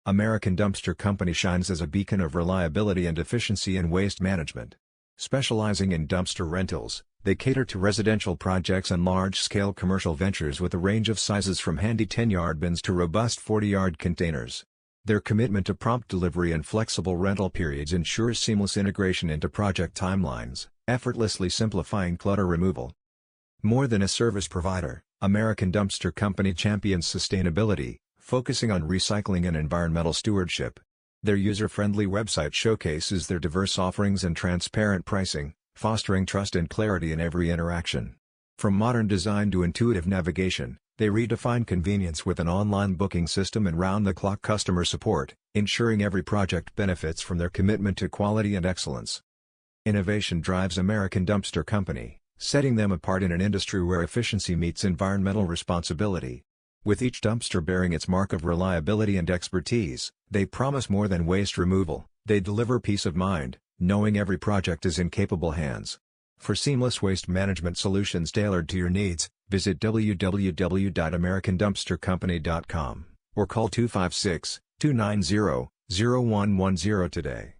American Dumpster Company shines as a beacon of reliability and efficiency in waste management. Specializing in dumpster rentals, they cater to residential projects and large-scale commercial ventures with a range of sizes from handy 10-yard bins to robust 40-yard containers. Their commitment to prompt delivery and flexible rental periods ensures seamless integration into project timelines, effortlessly simplifying clutter removal. More than a service provider, American Dumpster Company champions sustainability, focusing on recycling and environmental stewardship. Their user-friendly website showcases their diverse offerings and transparent pricing, fostering trust and clarity in every interaction. From modern design to intuitive navigation, they redefine convenience with an online booking system and round-the-clock customer support, ensuring every project benefits from their commitment to quality and excellence. Innovation drives American Dumpster Company, setting them apart in an industry where efficiency meets environmental responsibility. With each dumpster bearing its mark of reliability and expertise, they promise more than waste removal. They deliver peace of mind, knowing every project is in capable hands. For seamless waste management solutions tailored to your needs, visit www.americandumpstercompany.com or call 256-290-0110 today.